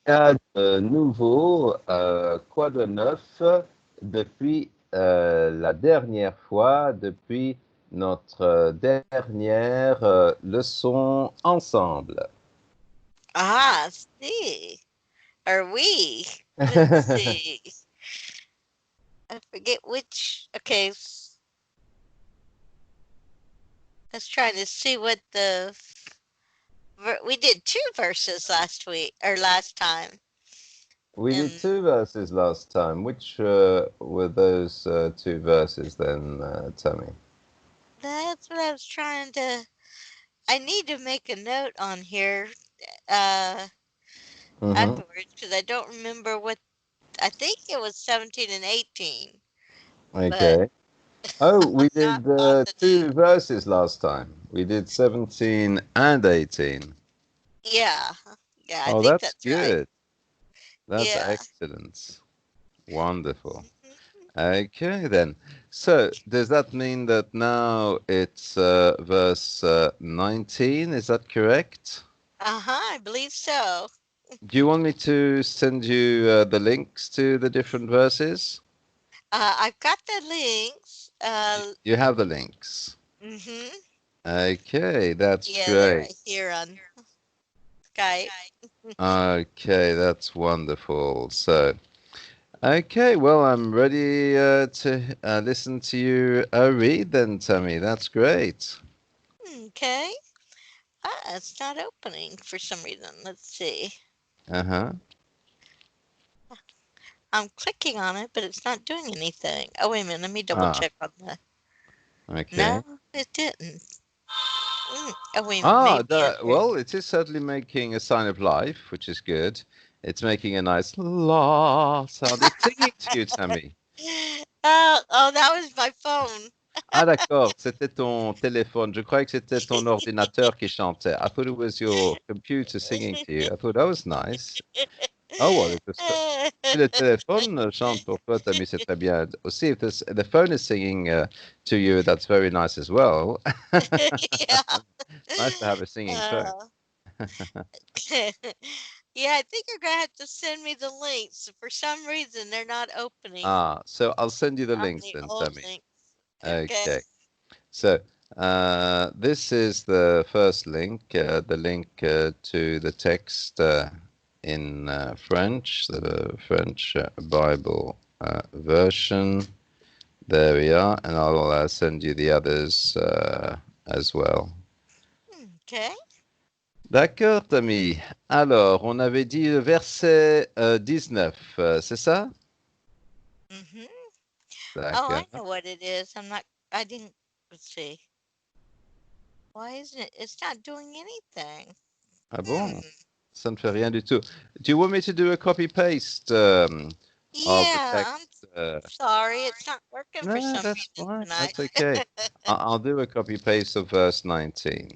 a de nouveau, quoi de neuf depuis la dernière fois, depuis notre dernière leçon ensemble? Ah, see. Are we? Let's see. I forget which. Okay, let's try to see what we did two verses last week or last time, We did and two verses last time. Which were those two verses then, Tammie? that's what I was trying to. I need to make a note on here uh, Mm-hmm. afterwards because I don't remember what. I think it was 17 and 18, but Okay. Oh, we I'm not did positive. two verses last time. We did 17 and 18. Yeah, yeah, I Oh, think that's that's right. good. That's Yeah. excellent. Wonderful. Mhm. Okay, then. So, does that mean that now it's verse 19? Is that correct? Uh-huh, I believe so. Do you want me to send you the links to the different verses? I've got the links. You have the links. Mm-hmm. Okay, that's Yeah, they're great. right here on Skype. Okay, that's wonderful. So, okay, well, I'm ready to listen to you read then, Tammy. That's great. Okay. It's not opening for some reason. Let's see. Uh-huh. I'm clicking on it, but it's not doing anything. Oh, wait a minute. Let me double Ah, check on the. okay. No, it didn't. Oh, wait a minute. Ah, Maybe under. well, it is certainly making a sign of life, which is good. It's making a nice la sound. It's singing to you, Tammy. Oh, that was my phone. Ah, d'accord, c'était ton téléphone. Je croyais que c'était ton ordinateur qui chantait. I thought it was your computer singing to you. I thought that was nice. Oh, well, si le téléphone chante pour toi, Tammy, c'est très bien. Aussi, if the phone is singing to you, that's very nice as well. Yeah. Nice to have a singing phone. Uh, yeah, I think you're gonna have to send me the links. For some reason, they're not opening Ah, so I'll send you the on links the then, old Tammy. links. Okay. Okay. So this is the first link, the link to the text in French, the French Bible version. There we are, and I'll send you the others as well. Okay. D'accord, Tammy. Alors, on avait dit le verset 19, c'est ça? Mm-hmm. Oh, I D'accord. know what it is. I'm not. I didn't. Let's see. Why isn't it? It's not doing anything. Ah bon? Hmm. Ça ne fait rien du tout. Do you want me to do a copy-paste of the Yeah. text? I'm sorry. It's not working for No, some that's reason fine. tonight. That's okay. I'll do a copy-paste of verse 19.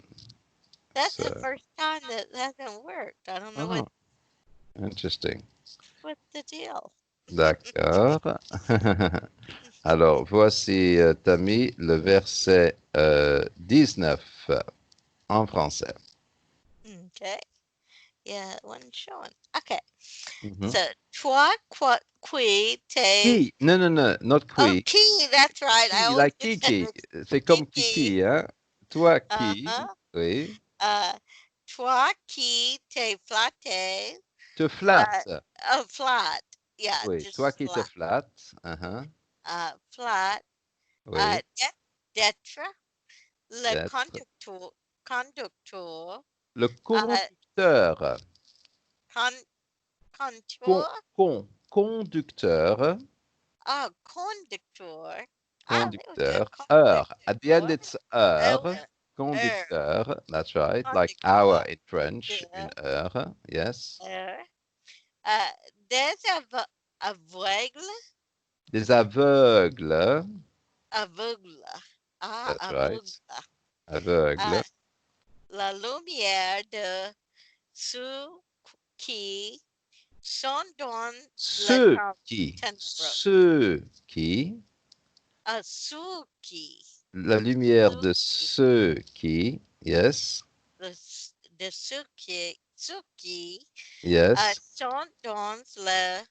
That's the So, first time that hasn't worked. I don't know oh, interesting. what's the deal. D'accord. Alors, voici, Tammy, le verset 19 en français. Okay. Yeah, it wasn't showing. Okay. Mhm. So, toi, qui, te. Qui? Non, non, non, not Oh, qui. key. That's right. I Qui, always like get that Kiki. mixed. C'est comme Kiki. Kiki, hein? Toi qui, Uh-huh. oui, Toi, qui, te flatte. te Uh, flatte. oh, flat. Yeah, Oui, toi just qui te flat. flatte. Uh-huh. Flat. Oui, D'être. Le d'être. conducteur. Conducteur. Le Uh, conducteur. con, contour. Conducteur. Oh, conductor. Ah, there we go. Conducteur. Heure. At the end, Conductor. it's heure. Er, er, Conducteur. That's right. Like hour conductor. in French. Une Yeah, heure. Yes. er. Des aveugles. Des aveugles. Aveugle. Ah, That's right. aveugle. Aveugle. Uh, la lumière de ceux qui sont dans le ténèbres. Ceux qui, Ceux qui. la lumière Ceux de qui. ceux qui, yes, De, de ceux Tsuki Yes, sont dans le,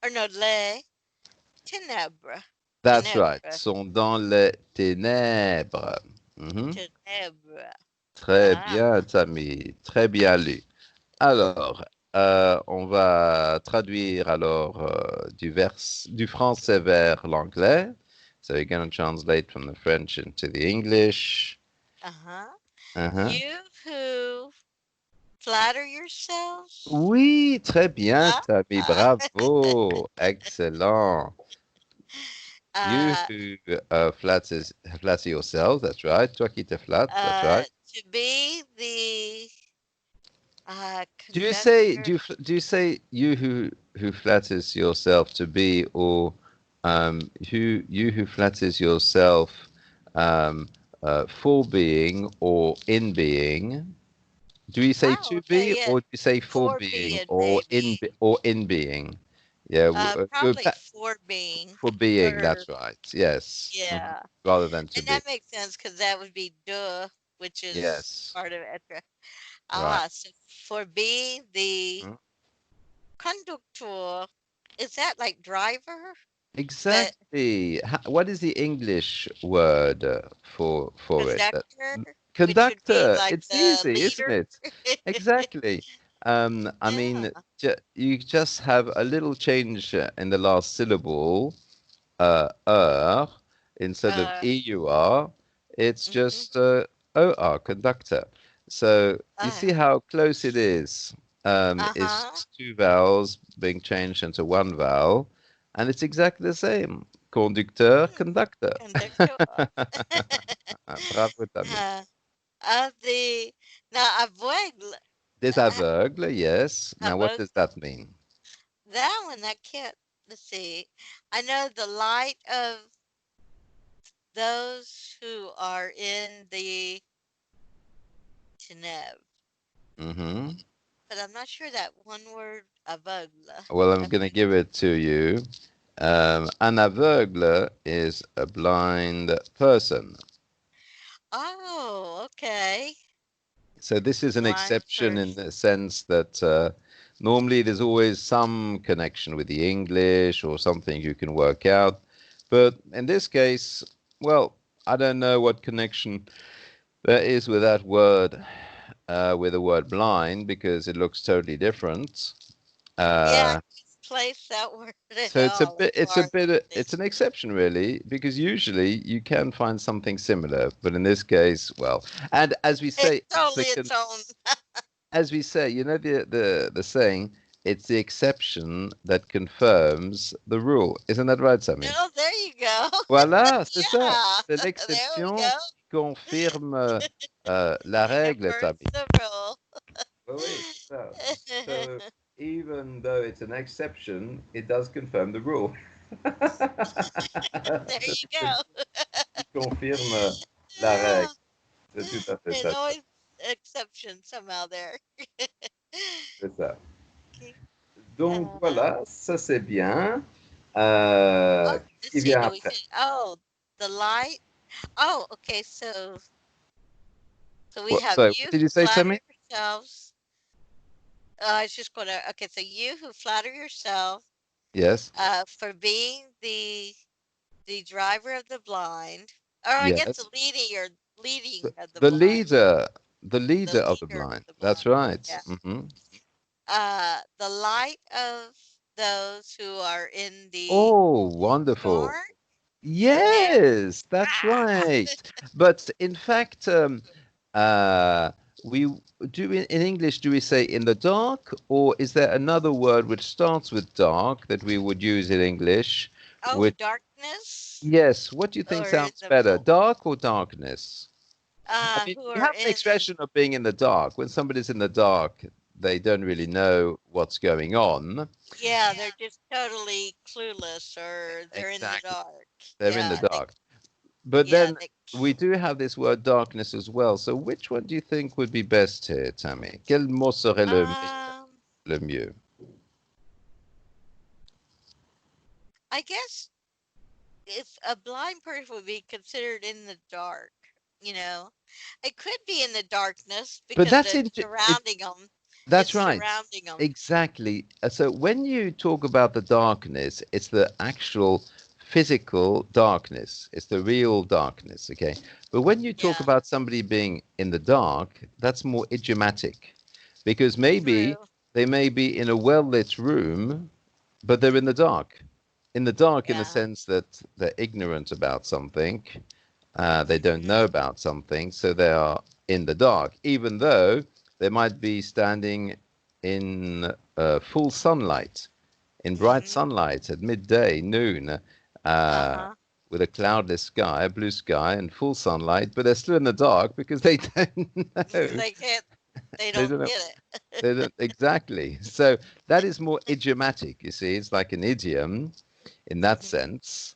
or no, les ténèbres. that's right. Ténèbres. Sont dans les ténèbres. Mhm. Ténèbres. Très Ah, bien, Tammy. Très bien lu. Alors, on va traduire alors du français vers l'anglais. So we're going to translate from the French into the English. uh-huh. Uh-huh. You who flatter yourselves. Oui, très bien, Ah, Tammy. ah, Bravo. Excellent. You uh, who flatter yourself. That's right. Toi qui te flattes. That's right. to be the Do conductor. you say you who flatters yourself to be, or who you who flatters yourself um, for being or in being? Do you say Oh, to okay, be, yeah. or do you say for For being, being, maybe. or in being? Yeah, Probably for being, for being. or That's right. Yes. Mhm. yeah, Rather than to and be. that makes sense because that would be de, which is Yes. part of extra. Right. So for being the Mhm. conductor, is that like driver? That Exactly. What is the English word for it? conductor, which would be Conductor. like It's the easy, isn't leader. it? Exactly. I mean, Yeah. you just have a little change in the last syllable, instead of Uh, eur. It's hmm just or, conductor. So you uh, see how close it is. It's uh-huh. just two vowels being changed into one vowel, and it's exactly the same. Conducteur, Hmm. conductor. Conductor. Bravo, Tammy. Uh, of the now aveugle, Des uh, aveugles, yes. Now, what does aveugle. that mean? That one I can't. Let's see. I know the light of those who are in the Genève, Hmm. but I'm not sure that one word aveugle. Well, I'm going to Aveugle. give it to you. An aveugle is a blind person. Oh, okay. So this is an Blind exception in person. the sense that normally there's always some connection with the English or something you can work out. But in this case, well, I don't know what connection there is with that word, with the word blind, because it looks totally different. Yeah, I Uh, misplaced that word at so all as far as I'm it's an thinking. exception really, because usually you can find something similar, but in this case, well, and as we It's say, it's totally the its own. as we say, you know the saying, it's the exception that confirms the rule. Isn't that right, Sammy? Oh, there you go. Voilà, c'est ça. Yeah, C'est there we l'exception go. qui confirme la règle, Confirms Sammy. the rule. Oui, oui, c'est ça. So even though it's an exception, it does confirm the rule. There C'est you l'exception go. qui confirme la règle. Yeah. C'est tout à fait There's ça. always exception somehow there. C'est ça. Okay. Donc Uh, voilà, ça c'est bien. oh, Qu'est-ce let's qui see. vient Do we après? say, oh, the light? Oh, okay. So we What, have sorry, what you did you who say, flatter Tammy? yourselves. I was just going to, okay. So you who flatter yourself Yes, for being the driver of the blind, or I guess yes. leading of the The blind, the leader of the leader of blind. the That's blind. right. Yeah. Hmm. The light of those who are in the Oh, wonderful. dark. There. Yes, that's Ah. right. But in fact, uh, we in English, do we say in the dark, or is there another word which starts with dark that we would use in English? Oh, Which, darkness, yes, what do you think or in sounds the better, middle. dark or darkness? I mean, Who we are have an in? expression of being in the dark. When somebody's in the dark, they don't really know what's going on. Yeah, they're just totally clueless, or they're in the Exactly. dark. They're in the Yeah, dark. But yeah, then we do have this word darkness as well. So which one do you think would be best here, Tammy? Quel mot serait um, le mieux? I guess if a blind person would be considered in the dark. you know. It could be in the darkness But because that's it's it. surrounding them. That's It's right. surrounding them. Exactly. So when you talk about the darkness, it's the actual physical darkness. It's the real darkness, okay? But when you talk Yeah, about somebody being in the dark, that's more idiomatic because maybe true. they may be in a well-lit room, but they're in the dark. In the dark in the Yeah. sense that they're ignorant about something, they don't know Mhm. about something, so they are in the dark, even though they might be standing in full sunlight, in bright Mhm. sunlight at midday, noon, uh, Uh-huh. with a cloudless sky, a blue sky, and full sunlight, but they're still in the dark because they don't know. They can't. They They don't don't know. get it. They don't, exactly. So that is more idiomatic, you see. It's like an idiom in that Mhm. sense.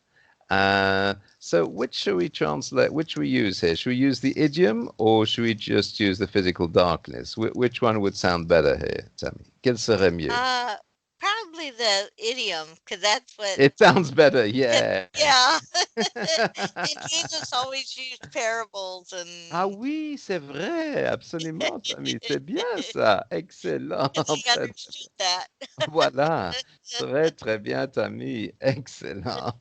So which should we translate? Which we use here? Should we use the idiom or should we just use the physical darkness? Which one would sound better here, Tammie? Quel serait mieux? Uh, Probably the idiom, because that's what. It sounds better, 'Cause, yeah. yeah, and Jesus always used parables Ah and oui, c'est vrai, absolument, Tammie. C'est bien ça. Excellent. because he understood that. Voilà. Très, très bien, Tammie. Excellent.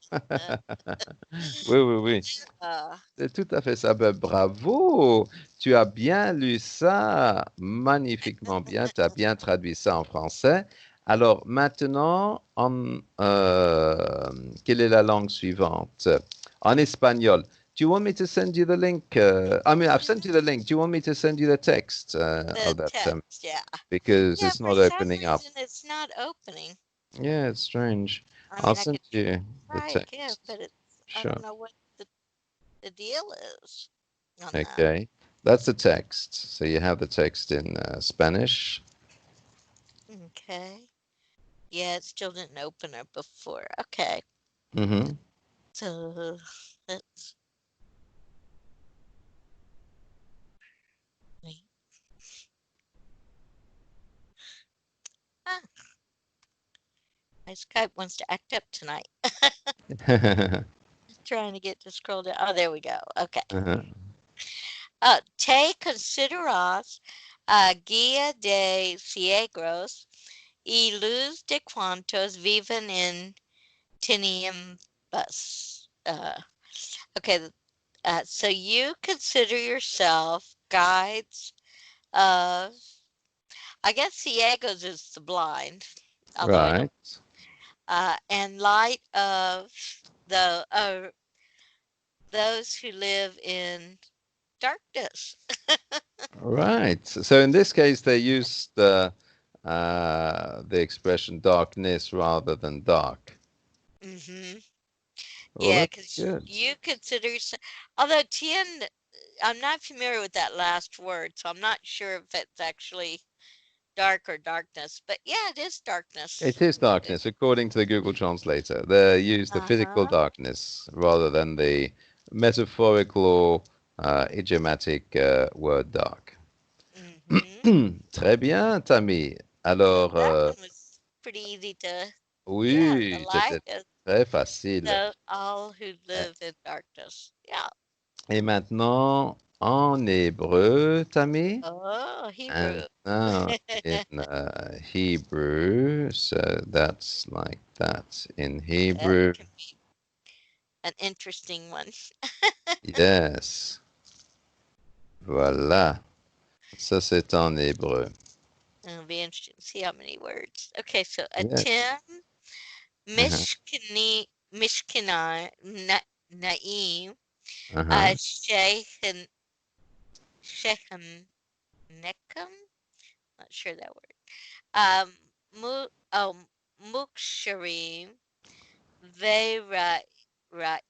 Oui, oui, oui. Uh, C'est tout à fait ça. Ben, bravo! Tu as bien lu ça, magnifiquement bien. Tu as bien traduit ça en français. Alors maintenant, quelle est la langue suivante? En espagnol. Do you want me to send you the link? I mean, I've sent you the link. Do you want me to send you the text the of that? text, yeah. Because Yeah, it's for not some opening up. reason it's not opening. Yeah, it's strange. I I'll mean, I send could you the try again, text. but I Sure. don't know what the deal is on that. Okay. That's the text. So you have the text in Spanish. Okay. Yeah, it still didn't open up before. Okay. Hmm. So let's see. Ah, my Skype wants to act up tonight. Trying to get to scroll down. Oh, there we go. Okay. Uh-huh. Te consideras guía de ciegos y luz de cuantos viven en tinieblas. Okay. So you consider yourself guides of, I guess ciegos is the blind, although I don't, Right. and light of the those who live in darkness. Right. So in this case, they used the expression darkness rather than dark. Hmm. Well, Yeah, that's because good. you consider, although tien, I'm not familiar with that last word, so I'm not sure if it's actually dark or darkness. But yeah, it is It darkness. is darkness, according to the Google Translator. They use the physical Uh-huh. darkness rather than the metaphorical or idiomatic word dark. Hmm. Très bien, Tammy. So Alors, that one was pretty easy to, yeah, the oui, light c'était is très facile. the all who Eh, live in darkness. Yeah. Et maintenant, en hébreu, Tammy, Oh, and Hebrew. now in Hebrew, so that's like that in That Hebrew. can be an interesting one. Yes, voilà. Ça, c'est en hébreu. It'll be interesting to see how many words. Okay, so Yeah. Atim, Uh-huh. Mishkani, Naim, Uh-huh. Shechem, Shechem, Nechem, not sure that word. Mu, oh, Muksharim, Ve Rayim,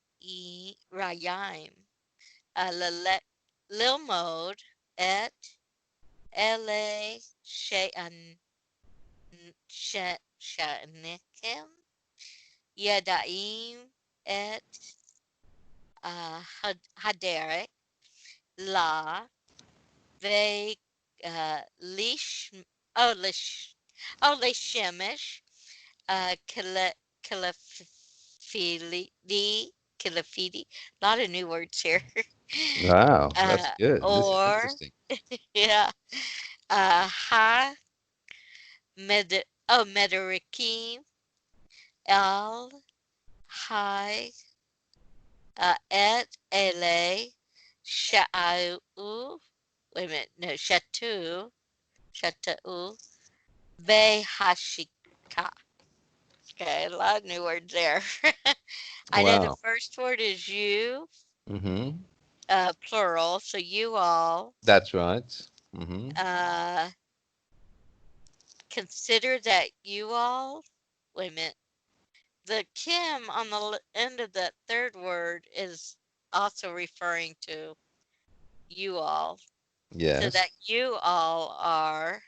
Lilmod, Et, Ele, She'an, Sha'anikim, Yadaim, Et, Haderek, La, Ve, Lish, oh, Lish, oh, Lishemish, Kale, Kalafili, Kalafidi, a lot of new words here. Wow, that's Uh, good. This is or interesting. yeah, ha mederikim el hi et ele sha'u. Wait a minute, no, shatu be hashika. Okay, a lot of new words there. I know the Wow. first word is you, Mm-hmm. plural, so you all. That's right. Mm-hmm. Uh, consider that you all. Wait a minute. The Kim on the end of that third word is also referring to you all. So Yes. that you all are.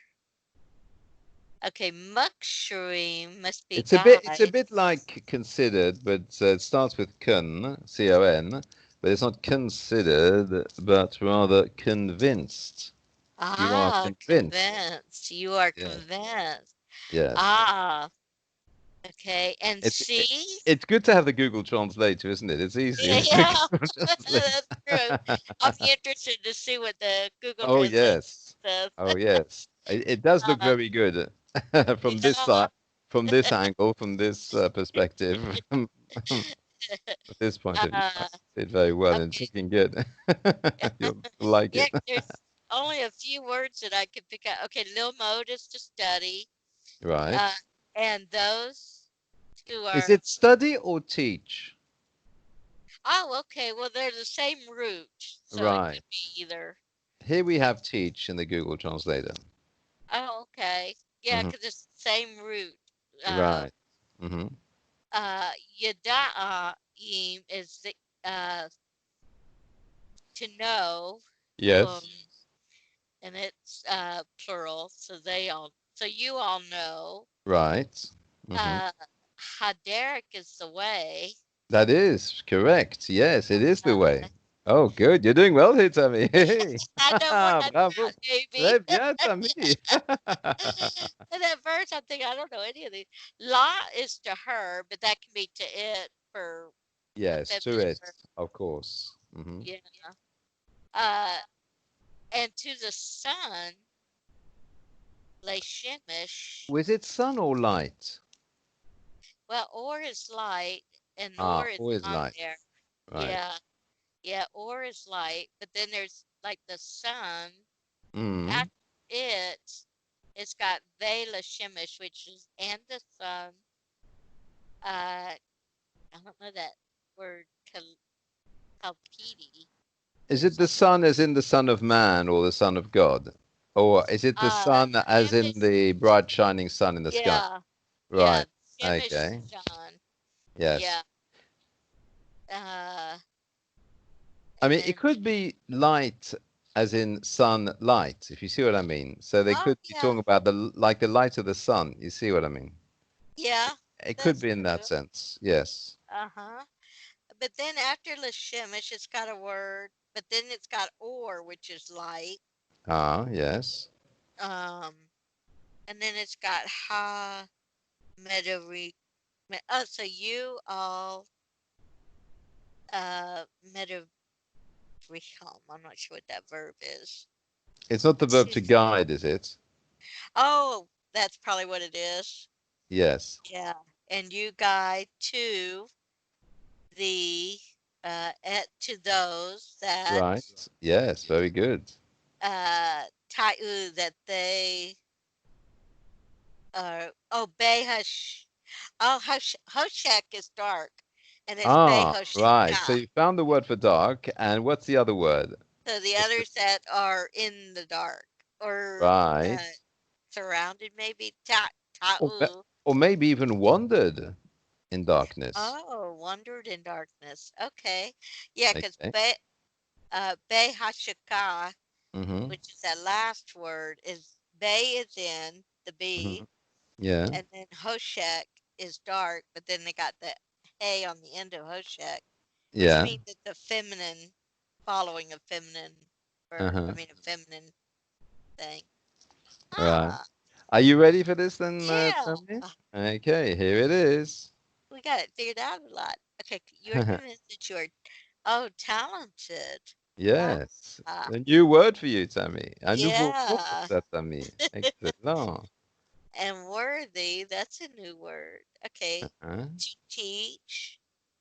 Okay, mukshurim must be It's a bit guides. like considered, but it starts with kun, C-O-N, but it's not considered, but rather convinced. You are Ah, convinced. convinced. You are Yes. convinced. Yes. Ah, okay. And It's it, see? it's good to have the Google Translator, isn't it? It's easy Yeah, with the yeah, Google that's true. I'll be Translator. interested to see what the Google Oh Translate yes. says. Oh yes. It does look Uh, very good from this yeah. side, from this angle, from this perspective. At this point of view, I Uh, see it very well, and it's okay. looking good. You'll like Yeah, it. there's only a few words that I could pick out. Okay, Lil Mode is to study. Right. Uh, and those who Is are, it study or teach? oh, okay. Well, they're the same root, so it Right. could be either. Here we have teach in the Google Translator. Oh, okay. Yeah, Hmm. because it's the same root. Uh, Right. Hmm. Yada'im is the, to know, um, Yes. and it's plural, so so you all know. Right. Hmm. Uh, Haderic is the way. That is correct. Yes, it is the Uh, way. Oh, good. You're doing well here, Tammie. Hey. I know more than Bravo. that, maybe. Très bien, Tammie. And at first, I'm thinking, I don't know any of these. La is to her, but that can be to it for a Yes, to feminine it, verb. of course. Hmm. Yeah. Uh, and to the sun, Le Shemish. Was it sun or light? Well, or is light, and Ah, nor is always on light. there. Right. Yeah. Yeah, or is light, but then there's like the sun. Mm. After it, it's got Vela Shemish, which is and the sun. I don't know that word Kalpidi Is it the something. sun as in the Son of Man or the Son of God? Or is it the sun as in Shemish, the bright shining sun in the sky? yeah, yeah, Right. Shemish Okay. John, Yes. yeah, uh, I and mean, it then could be light as in sunlight, if you see what I mean. So they oh could be yeah, talking about like the light of the sun. You see what I mean? yeah, It could that's be in that true. sense. Yes. Uh-huh. But then after Lashemish, it's got a word, but then it's got or, which is light. Ah, yes. Um, and then it's got ha Medari. Oh, so you all Medariham. I'm not sure what that verb is. It's not the verb To, to guide, is it? oh, that's probably what it is. Yes. Yeah. And you guide to the to those that Right. Yes. Very good. Tai'u that they obey Hush. Oh, Hoshek is dark, and it's Be Ah, right. So Hoshika. you found the word for dark, and what's the other word? So the What's the others that are in the dark or right? surrounded, maybe Or, Ta'u. or maybe even wandered in darkness. Oh, wandered in darkness. Okay, yeah, because Okay. Be Hashika, Mm-hmm. which is that last word, is Be is in the Mm-hmm. B, Yeah. and then Hoshek is dark, but then they got the Hey on the end of Hoshek, which Yeah. means it's a feminine, following a feminine verb. I Uh-huh. mean, a feminine thing. Right. Ah, Are you ready for this then, yeah. Tammie? Okay, here it is. We got it figured out a lot. Okay, you are convinced that you are, oh, talented. Ah, Yes. A new word for you, Tammie. Un nouveau mot pour yeah. ça, Tammie. Excellent. And worthy, that's a new word. Okay. Hein? To teach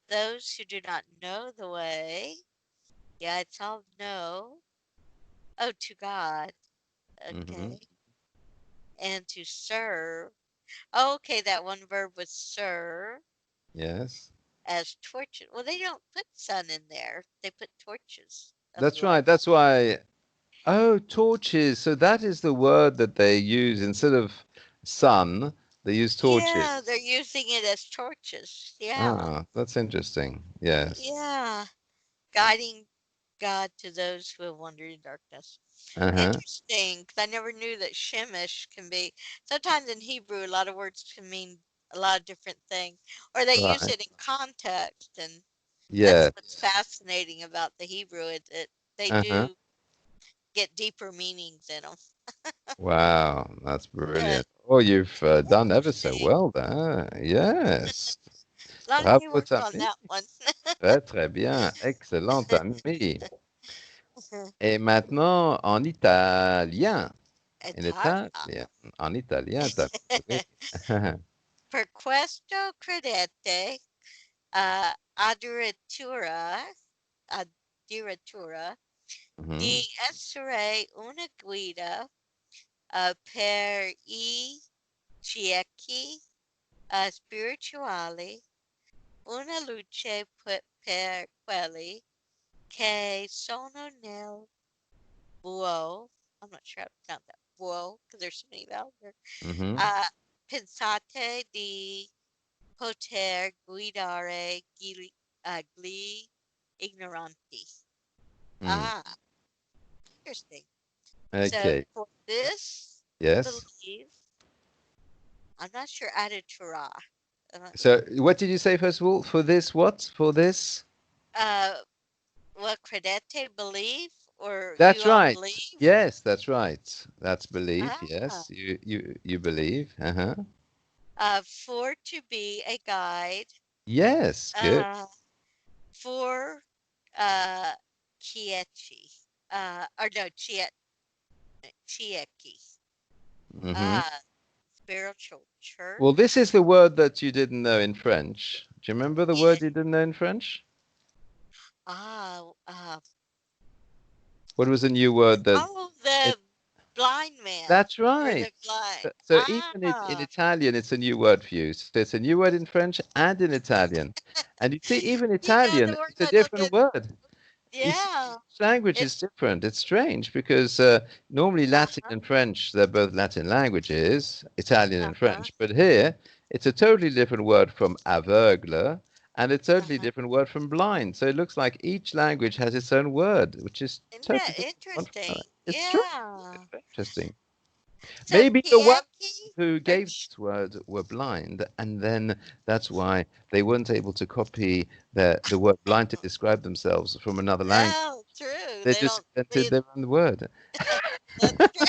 those who do not know the way. Yeah, it's all no. Oh, to God. Mhm. Okay. And to serve. Oh, okay, that one verb was serve Yes. as torches. Well, they don't put sun in there. They put torches of That's light. right. That's why. Oh, torches. So that is the word that they use instead of sun. They use Yeah, they're torches. using it as torches. Yeah. Ah, that's interesting. Yes. Yeah. Guiding God to those who have wandered in darkness. Uh-huh. Interesting, 'cause I never knew that Shemish can be. Sometimes in Hebrew, a lot of words can mean a lot of different things, or they use Right. it in context, and that's what's Yes. fascinating about the Hebrew. It they Uh-huh. do get deeper meanings in them. Wow, that's brilliant. But Oh, you've done ever so interesting. well there. Yes. As long as you Bravo, worked on Tammy. that one. Très, très bien. Excellent, Tammy. Et maintenant, en italien. In Etata. Italien. En italien, Tammy. Oui. Per questo credete, addirittura Mhm, di essere una guida per i ciechi spirituali, una luce per quelli che sono nel buio. I'm not sure how to pronounce that. Buio, because there's so many vowels there. mhm, Uh, pensate di poter guidare gli ignoranti. mm. Ah, interesting. So Okay. for this, Yes. believe, I'm not sure aditura. So, what did you say first of all? For this, what? For this? Uh, what credete believe or That's you all right. believe? Yes, that's right. That's believe. Ah, Yes, you believe. Uh-huh. for to be a guide. Yes, good. Uh, for uh, Chieci. Or no, Chieki. Hmm. Uh, spiritual Well, this is church. the word that you didn't know in French. Do you remember the Yeah. word you didn't know in French? Ah, What was a new word that oh, it, the blind man that's or right. the blind. So even in Ah, Italian, it's a new word for you. So it's a new word in French and in Italian. And you see, even you know Italian, the words it's a I don't different get. word. You see, Yeah, each language is it's different. It's strange because normally Latin uh-huh, and French, they're both Latin languages, Italian and uh-huh, French. But here, it's a totally different word from aveugle and a totally uh-huh. different word from blind. So it looks like each language has its own word, which is Isn't that totally different one from interesting? another. It's strange. Yeah. It's very interesting. So Maybe the ones Kieki who or gave this word were blind, and then that's why they weren't able to copy the word blind to describe themselves from another language. oh, true. They They just don't invented see their own word. that's true.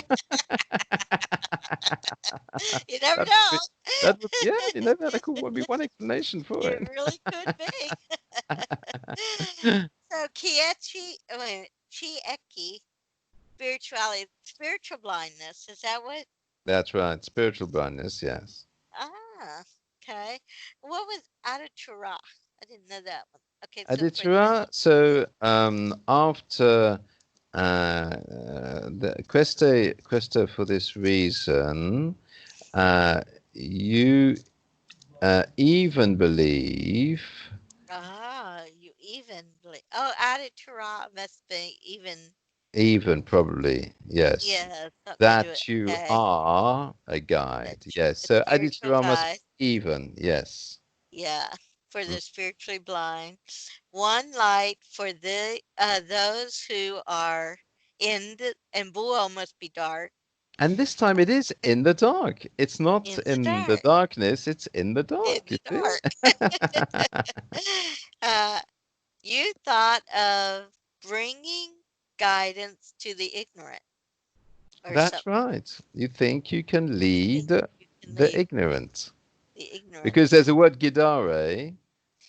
You never That would know. be, that would, yeah, you know, that could be one explanation for It it. really could be. So Kiechi, wait, Chieki, spirituality, spiritual blindness. Is that what? That's right, spiritual blindness, yes. Ah, okay. What was Adatura? I didn't know that one. Okay, so for Aditya, this, so after questa for this reason, uh, you even believe, you evenly. Oh, Adatura must be even. even probably, yes, Yeah, something to do with. that you Okay, are a that guide. Yes. a So spiritual Aditya must guide. be even. Yes. Yeah, for Mm. the spiritually blind. One light for the those who are in the and Buell must be dark And this time it is in the dark. It's not in the in the dark. darkness, it's in the In dark, you the dark. see? uh, you thought of bringing guidance to the ignorant or That's something. right. You think you can Think lead you can the lead ignorant. the ignorant. Because there's a word guidare,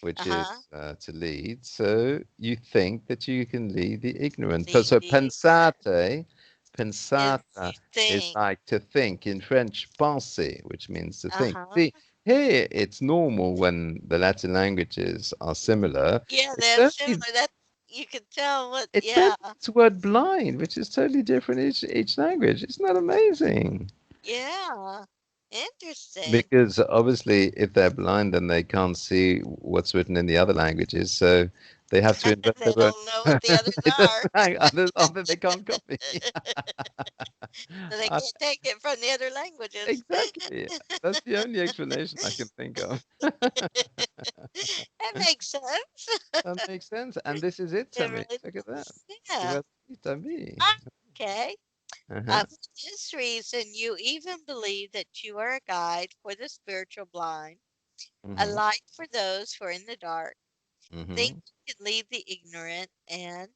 which Uh-huh. is to lead. So you think that you can lead the ignorant. Lead So the ignorant is pensata you is think. like to think. In French, penser, which means to think. Uh-huh. See, here it's normal when the Latin languages are similar. Yeah, It's that's similar. only That you can tell what, it's only yeah. this word blind, which is totally different each language. It's not amazing. Yeah. Interesting. Because obviously, if they're blind, then they can't see what's written in the other languages, so they have to invent They their own. don't know what the others They don't are. others, other they can't copy. So they Uh, can't take it from the other languages. exactly. That's the only explanation I can think of. That makes sense. That makes sense. And this is it, It Tammie. really Look at that. does. Yeah. Tammie. Okay. Uh-huh. For this reason, you even believe that you are a guide for the spiritual blind, a Mm-hmm. light for those who are in the dark. Think Mm-hmm. you can lead the ignorant and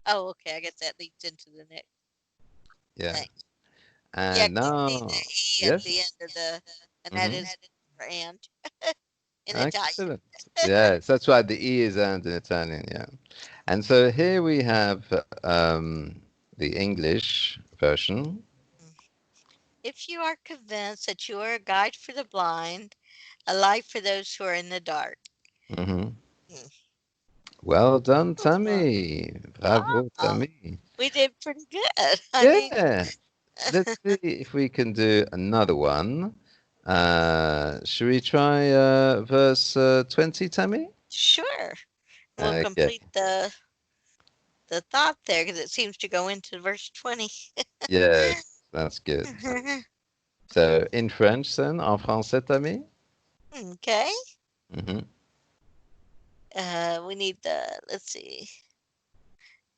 oh, okay. I guess that leads into the next Yeah. thing. Yeah, And 'cause you need now, the E at the yes. end of the, and that Mm-hmm. is for and in Italian. Excellent. Yes, that's right. The E is and in Italian, yeah. And so here we have the English version. Mm. If you are convinced that you are a guide for the blind, a light for those who are in the dark. Hmm. Mm. Well done, Well, Tammie. Bravo, oh, Tammie. we did pretty good. I mean, Yeah. Let's see if we can do another one. Should we try verse 20, Tammie? sure. We'll Okay. complete the thought there because it seems to go into verse 20. Yes, that's good. So in French then, en français, Tammie? Okay. Hmm. We need the, let's see.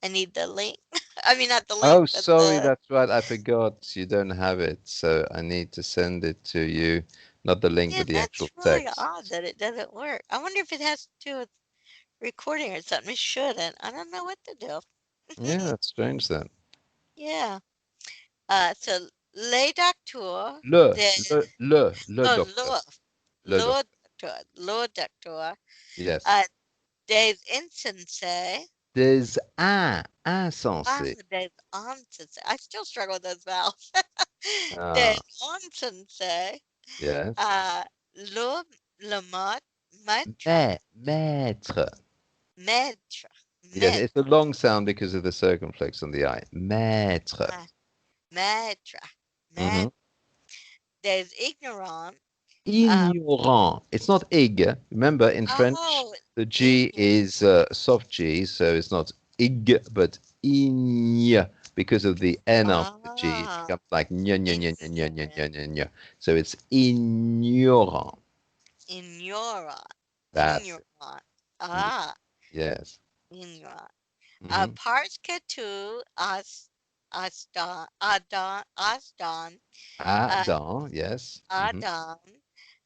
I need the link. I mean, not the link, Oh, but sorry, the, that's right. I forgot you don't have it, so I need to send it to you. Not the link, yeah, but the actual that's really text. odd that it doesn't work. I wonder if it has to do with recording or something. It shouldn't. I don't know what to do. Yeah, that's strange then. Yeah. So, le docteur de, Le oh, docteur. Le docteur. le docteur, Yes. uh, des insensés, There's un, ah, insensé. des insensés. I still struggle with those vowels. Des Ah, insensés, yes. uh, le, le maître, Maître. maître, Yes, it's a maître, long sound because of the circumflex on the I. Maître. ma- maître, Hmm. maître, des ignorants, um, Ignorant. It's not ig. Remember, in French, oh, the G ignorant, is a soft G, so it's not ig, but ign, because of the N after the G. It ah, becomes like nya, nya, nya, nya, nya, nya, ignorant, nya, nya, nya. So it's ignorant. ignorant, That's it. ignorant, Ye- ah, Yes. ignorant. Hmm. Parce que tu as dans, uh, Adam, yes. Hmm. dans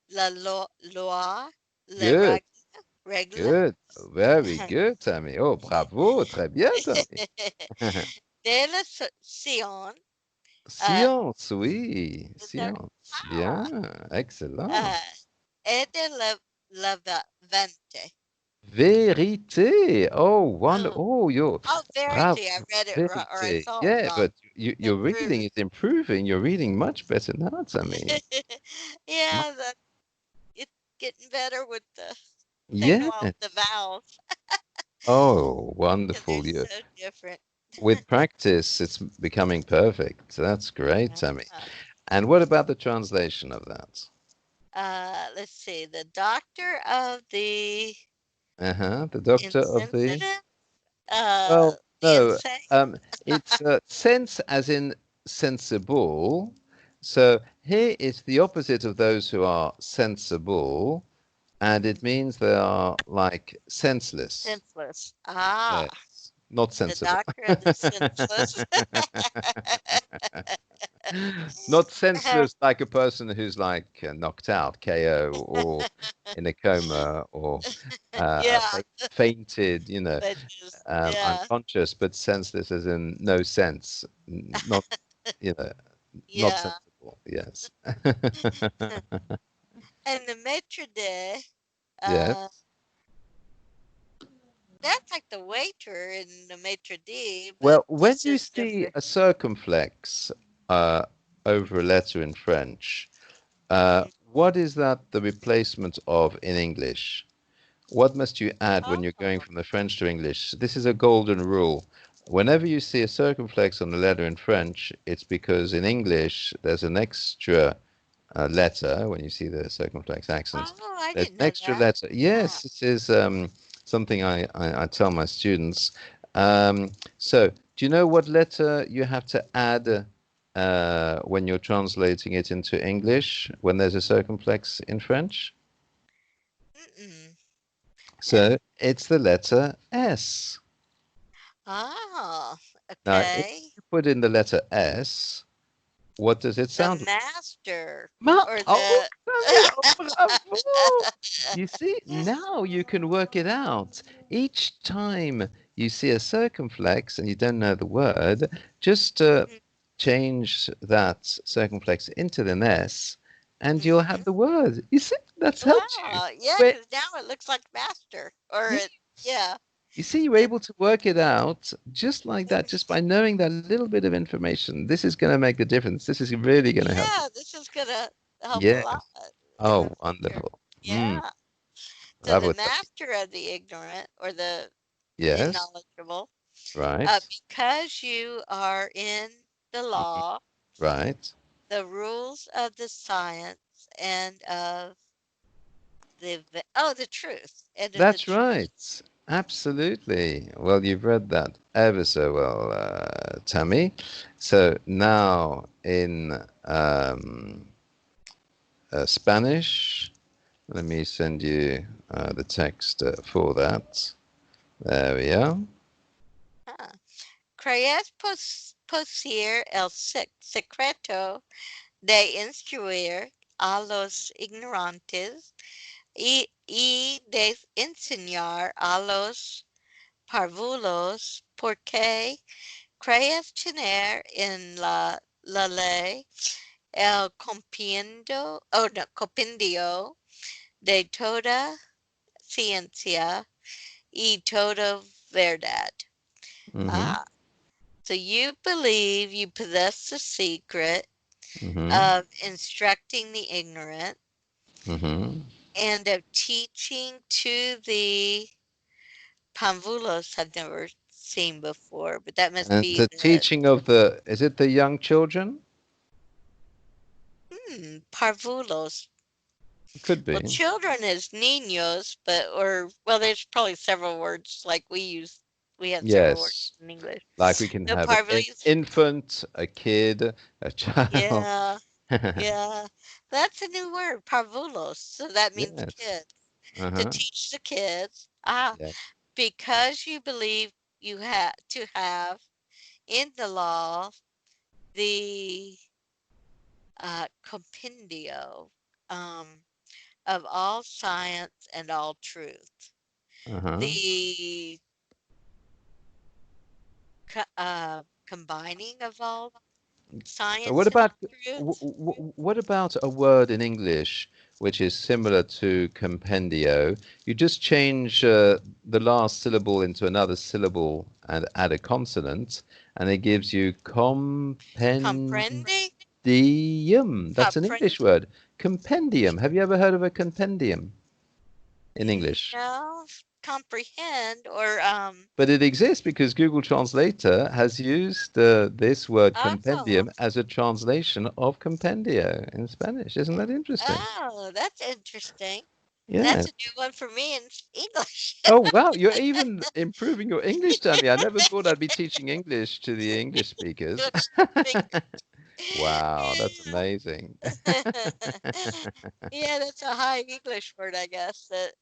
la loi, le Good, règle, good. Very good, Tammy. Oh, bravo. Très bien, Tammy. de la science, uh, Science, oui. is that, Science. ah, Bien. Excellent. uh, et de la vente. Vérité. Oh, wonder. Oh, Oh, you're oh, bravo. verity. I read it wrong, or I Vérité. saw it Yeah, wrong. but your reading Improved. is improving. You're reading much better now, Tammy. Mu- Yeah, it's getting better with the taking a while Yeah. with the vowels Oh, because they're wonderful. You so different. with practice, it's becoming perfect. That's great, Yeah. Tammy. And what about the translation of that? Let's see. The doctor of Uh-huh. The doctor of the. insensitive, Well, the no. insane. It's sense as in sensible. So here is the opposite of those who are sensible, and it means they are like senseless. Senseless. Ah, Yes, not the sensible. doctor of the senseless. Not senseless like a person who's like knocked out, KO, or in a coma, or Yeah, fainted, they just, yeah, unconscious, but senseless as in no sense, not, you know, not yeah. sensible. Yes. And the maitre d', uh, Yes. That's like the waiter in the maitre d', but Well, when this you is see different. a circumflex uh, over a letter in French, Mm. what is that the replacement of in English? What must you add when you're going Oh. from the French to English? This is a golden rule. Whenever you see a circumflex on a letter in French, it's because in English there's an extra letter. When you see the circumflex accent, Oh, I there's didn't an know extra that. letter. Ah. Yes, this is something I tell my students. So, do you know what letter you have to add when you're translating it into English when there's a circumflex in French? Mm-mm. And So, it's the letter S. oh, Now, if okay. you put in the letter S, what does it The sound like? master or Oh, the Tammie, oh, bravo! You see, now you can work it out. Each time you see a circumflex and you don't know the word, just change that circumflex into an S and you'll have Mm-hmm. the word. You see, that's helped you. Wow. Yeah, Wait, because now it looks like master or yeah, it, yeah. you see, you're It, able to work it out just like that, just by knowing that little bit of information. This is going to make the difference. This is really going to help you. yeah, this is gonna help a Yes. lot in the Oh, future. wonderful. Mm, Yeah. So the bravo, Tammie. master of the ignorant or the Yes, unknowledgeable, right. because you are in the Mhm. law, Right. the rules of the science and of the truth and of the That's truth. right. Absolutely. Well, you've read that ever so well, Tammie. So now in Spanish, let me send you the text for that. There we are. Huh. Crees poseer el secreto de instruir a los ignorantes y de enseñar a los parvulos, porque crees tener en la ley el compendio de toda ciencia y toda verdad. Mm-hmm. Ah, so you believe you possess the secret Mm-hmm. of instructing the ignorant Mm-hmm. and of teaching to the Panvulos I've never seen before, but that must And be the teaching of the, is it the young children? Parvulos. Could Well, be. children is niños, well, there's probably several words like we use. We have several words Yes. in English. Like we can The have an parvulis, infant, a kid, a child. yeah, yeah, that's a new word, parvulos. So that means Yes. kids. To Uh-huh. teach the kids, Yeah. because you believe you have to have in the law the compendio of all science and all truth. Uh-huh. The combining of all What science and about all truth. what about a word in English which is similar to compendio? You just change the last syllable into another syllable and add a consonant, and it gives you compendium. Comprende? That's an English Comprende? word. Compendium. Have you ever heard of a compendium in English? No, comprehend or But it exists because Google Translator has used this word oh, compendium as a translation of compendio in Spanish. Isn't that interesting? oh, that's interesting. That's Yes. a new one for me in English. Oh, wow. You're even improving your English, Tammy. I never thought I'd be teaching English to the English speakers. Wow, that's amazing. Yeah. Yeah, that's a high English word, I guess. That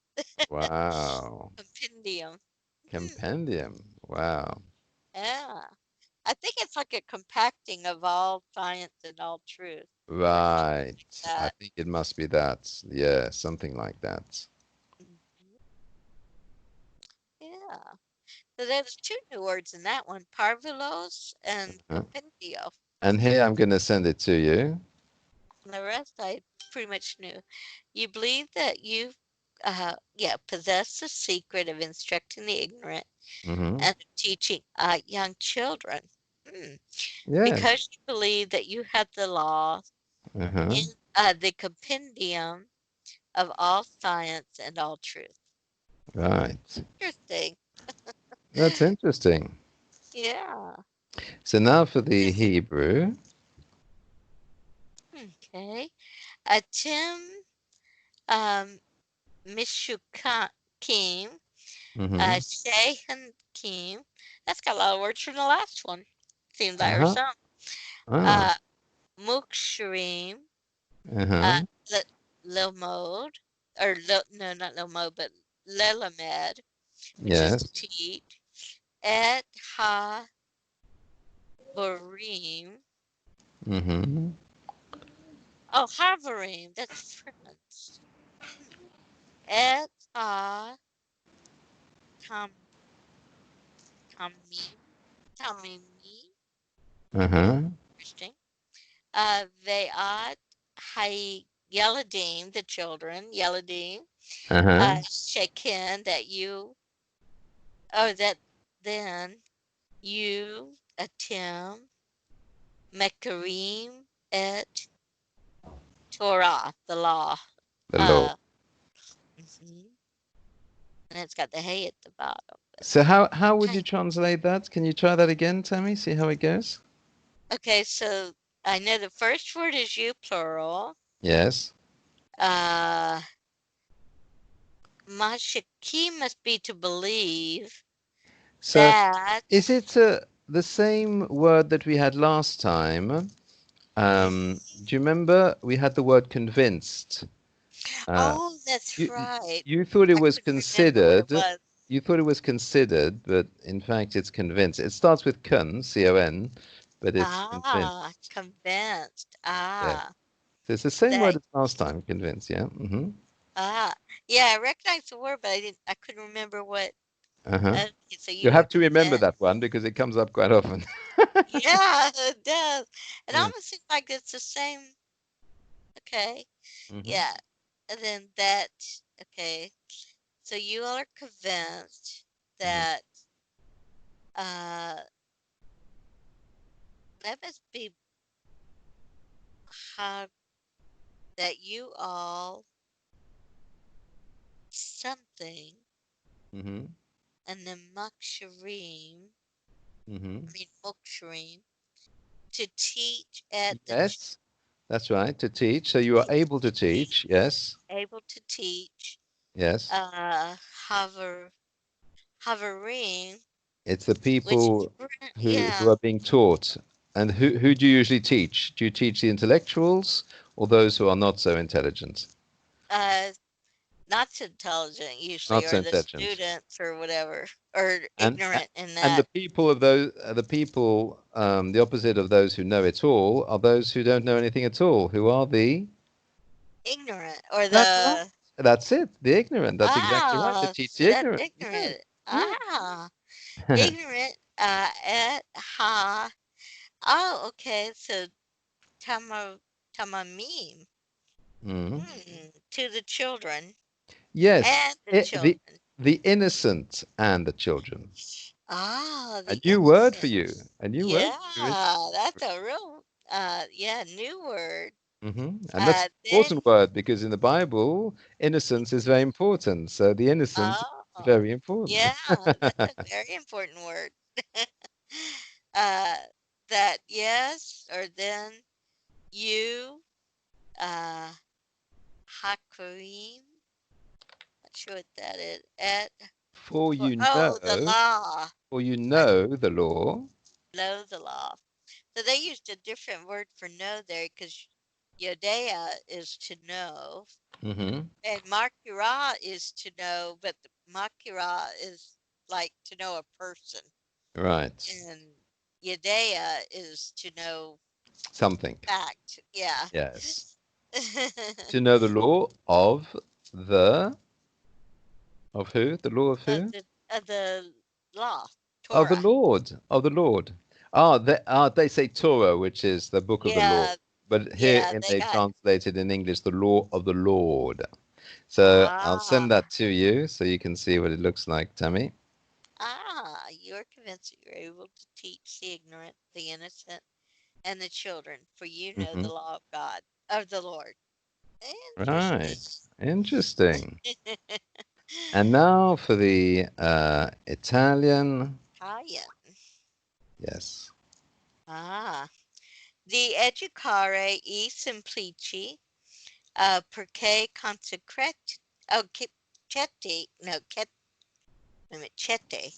Wow. compendium. Hmm. Compendium. Wow. Yeah. I think it's like a compacting of all science and all truth, or something Right. like I that. think it must be that. Yeah, something like that. Mhm. Yeah. So there's two new words in that one, parvulos and Huh? compendio. And here I'm going to send it to you. And the rest I pretty much knew. You believe that you. yeah, possess the secret of instructing the ignorant Mm-hmm. and of teaching young children. Mm. Yes. Because you believe that you have the law Uh-huh. in the compendium of all science and all truth. Right. Interesting. That's interesting. Yeah. So now for the Hebrew. Okay. Tim um, Mishukim, Mm-hmm. Shehankim. That's got a lot of words from the last one. Seems like or Uh-huh. some. Ah. Uh, Muksharim, uh, Uh-huh. Lilmod, no, not Lilmod, but Lelamed, which is to Yes. teach. Et Ha Barim. Mm-hmm. Oh, Havarim. That's French. Hmm. Et Ha Tam Tamim. Tamimi. Uh-huh. Interesting. Ve'at Hay Yeladim, the children, Yeladim. Uh-huh. Shekin, that you, oh, that then you, Atim, Mekarim, et Torah, the law. The Lord. Uh, mhm. And it's got the hay at the bottom. But, So how would you hey. translate that? Can you try that again, Tammie? See how it goes? Okay, so I know the first word is you, plural. Yes. Uh, Mashaki must be to believe So that. is it the same word that we had last time? Do you remember we had the word convinced? Uh, Oh, that's you right. you thought it I was couldn't remember what it considered. was. You thought it was considered, but in fact it's convinced. It starts with con, C-O-N, but it's Ah, convinced. convinced. Yeah. Ah, So it's the same that. word as last time, convinced. Yeah. Mm-hmm. Ah, yeah. I recognized the word, but I didn't. I couldn't remember what. Uh-huh. Okay, so You you were have to remember convinced. that one because it comes up quite often. Yeah, it does. It Mm. almost seems like it's the same. Okay, Mm-hmm. yeah. And then that. Okay, so you all are convinced Mm-hmm. that uh that must be how that you all something Mm-hmm. and then Muksharim, Mm-hmm. I mean Muksharim, to teach at the Yes, that's right. To teach. So you are able to teach, teach. Yes. able to teach Yes. uh hover hovering, It's the which people who yeah, are being taught. And who do you usually teach? Do you teach the intellectuals or those who are not so intelligent? uh not so intelligent usually, Not so or the intelligent. students or whatever, or And ignorant in and the that. people of those the people the opposite of those who know it all are those who don't know anything at all. Who are the Ignorant or That's right. the That's it. The ignorant. That's exactly right. To teach the that's ignorant. Yeah. ignorant. Yeah. Ignorant at ha. Oh, okay. So tama tamamim. Mhm. To the children Yes, and the children. the innocent and the children. A The new word for innocent. you. A new word Yeah, for you. that's a real yeah, new word. And that's an Then important word because in the Bible, innocence is very important. So the innocent is oh very important. yeah, that's a very important word. uh that yes, or then you uh Hakurim, not sure what that is. At For you oh, the know, law. for you I know the law. know the law. So they used a different word for know there because Yodea is to know, Hmm. and Makira is to know, but the Makira is like to know a person, Right. and Yodea is to know Something. fact. Yeah. Yes. To know the law of who? The law of who? The law, Of the Torah. Lord, of the Lord. They say Torah, which is the book of the Lord. Yeah, But here yeah, in they they got translated in English the law of the Lord. So I'll Ah, send that to you so you can see what it looks like, Tammie. you are convinced that you're able to teach the ignorant, the innocent, and the children, for you know Hmm. the law of God, of the Lord. Interesting. Right. Interesting. And now for the Italian. Italian. Yes. Ah, di educare I semplici, perché consecrete, oh, ceti, no, wait a minute, cete,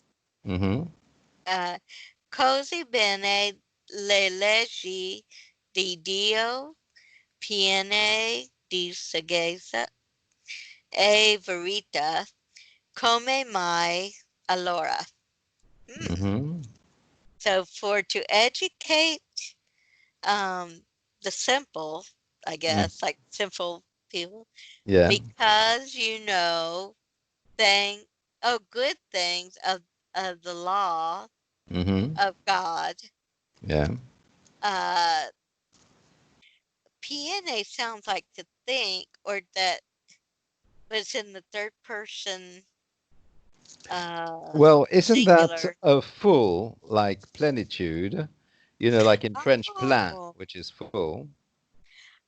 Mm-hmm. uh, così bene le leggi di Dio, piene di saggezza e verità, come mai allora? Hmm. Mm-hmm. So for to educate the simple, I Mm. guess, like simple people, Yeah. because you know thing good things of the law Mm-hmm. of God. Yeah. Uh PNA sounds like to think or that, but it's in the third person Well, isn't that singular. a full like plenitude? You know, like in French, plein, Oh, which is full.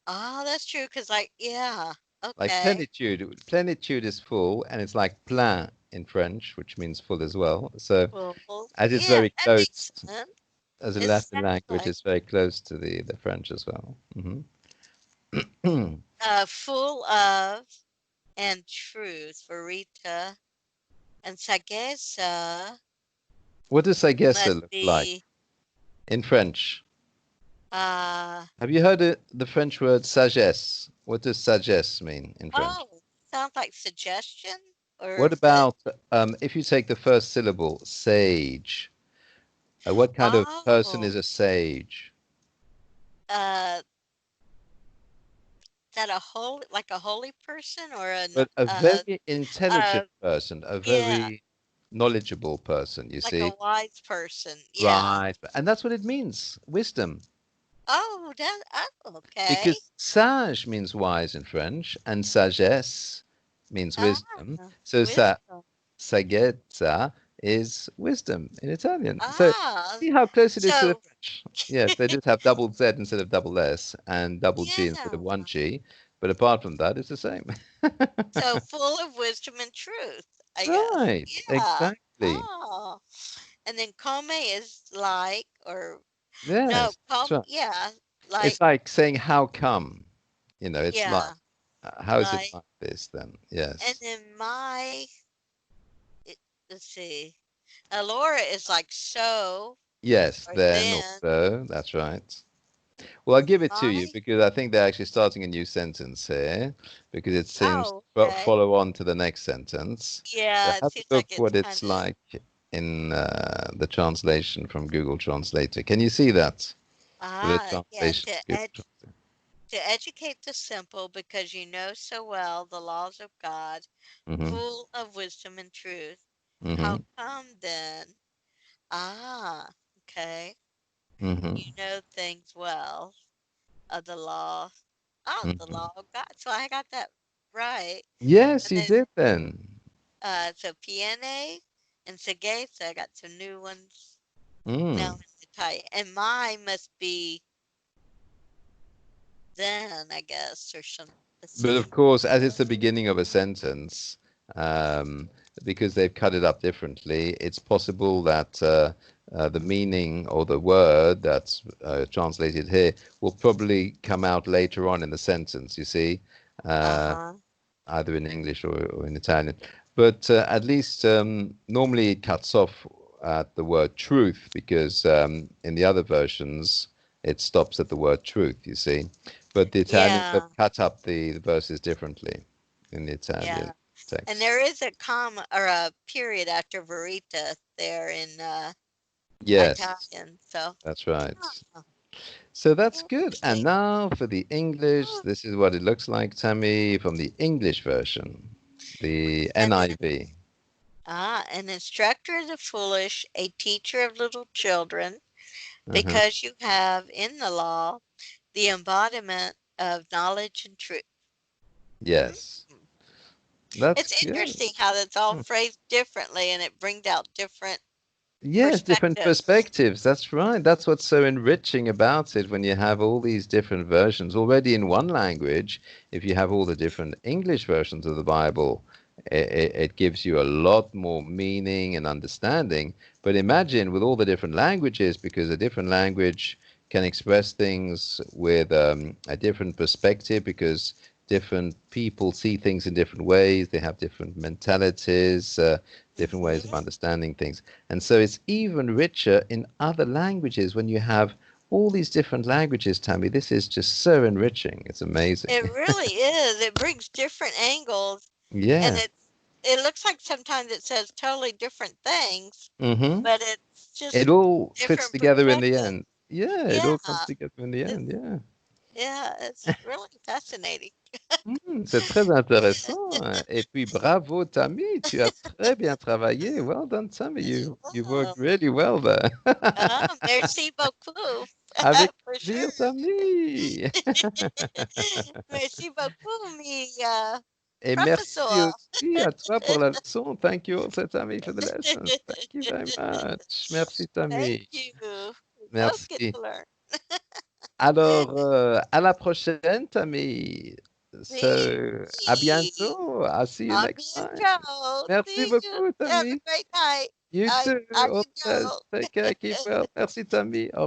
oh, that's true. Cause like, yeah, Like okay, plenitude, plenitude is full, and it's like plein in French, which means full as well. So, well, as it's yeah, very that close, makes sense. as a It Latin sounds language, like it's very close to the French as well. Hmm. full of and truth, verita, and sagessa What does sagessa must look like be in French? uh Have you heard it, the French word sagesse? What does sagesse mean in French? oh, sounds like suggestion, or What is it about if you take the first syllable, sage? What kind of person oh is a sage? uh that a holy, like a holy person, or But a very intelligent person, a yeah, very knowledgeable person, you like a see? wise person, yeah. Right. And that's what it means, wisdom. Oh, that oh, okay. Because sage means wise in French, and sagesse means Ah, wisdom. So wisdom. saggezza is wisdom in Italian. So Ah, see how close it is to the so French. Yes, they just have double Z instead of double S and double G instead yeah, of one G. But apart from that, it's the same. so full of wisdom and truth, I guess. Right, Yeah. exactly. Oh, and then come is like, or no, Yes, that's come, right. yeah, like, It's like saying, how come? You know, it's like, yeah, how is it like, like this then? and Yes. then it, let's see, Alora is like so, Yes, or then then, also, that's right. Well, I'll give it to you my, because I think they're actually starting a new sentence here because it seems oh, to okay. follow on to the next sentence. So Yeah, it have a seems like look it's what kind it's of, like in the translation from Google Translator. Can you see that? The yeah, translation. Google Translator. to educate the simple because you know so well the laws of God, Mm-hmm. full of wisdom and truth. How Mm-hmm. come then? Ah, okay. You Mm-hmm. know things well of the law. Oh, the Mm-hmm. law of God. So I got that right. Yes, And you then did then. so PNA and Sagay, so I got some new ones now Mm. in Italian. And mine must be then, I guess, or some, let's But of see. course, as it's the beginning of a sentence, um, because they've cut it up differently, it's possible that the meaning or the word that's translated here will probably come out later on in the sentence, you see, uh, Uh-huh. either in English or in Italian. But at least normally it cuts off at the word truth because in the other versions it stops at the word truth, you see. But the Italians have Yeah, cut up the verses differently in the yeah. Italian And text. there is a comma or a period after verita there in Yes, Italian. So, that's right. yeah, So that's good. And interesting. now for the English, Oh, this is what it looks like, Tammie, from the English version, the and then, NIV. an instructor of the foolish, a teacher of little children, Uh-huh. because you have in the law the embodiment of knowledge and truth. Yes. Mm. That's It's good. interesting how that's all phrased differently and it brings out different Yes, different perspectives. perspectives. That's right. That's what's so enriching about it when you have all these different versions already in one language. If you have all the different English versions of the Bible, it gives you a lot more meaning and understanding. But imagine with all the different languages, because a different language can express things with a different perspective, because different people see things in different ways. They have different mentalities, different ways of Hmm. understanding things. And so it's even richer in other languages when you have all these different languages, Tammie. This is just so enriching. It's It amazing. really is. It brings different angles, and Yeah. it looks like sometimes it says totally different things, Mm-hmm. but it's just It all fits different together in the perspectives. end. Yeah, it Yeah, all comes together in the end. it's Yeah. yeah, it's really fascinating. C'est très intéressant. Et puis bravo, Tammy. Tu as très bien travaillé. Well done, Tammy. You Oh, worked really well there. merci beaucoup, Avec for plaisir, sure. Tammy. Merci beaucoup, mi Et merci professor. aussi à toi pour la leçon. Thank you also, Tammy, for the lesson. Thank you very much. Merci, Thank Tammy. you. We both get Merci. to learn. Alors, à la prochaine, Tammy. So, à Sí. bientôt. I'll see you A next time. bientôt. Merci See you. beaucoup, Have a Tammy. great night. You too. I All can the best. go. Take care. Keep well. Merci, Tammy. Au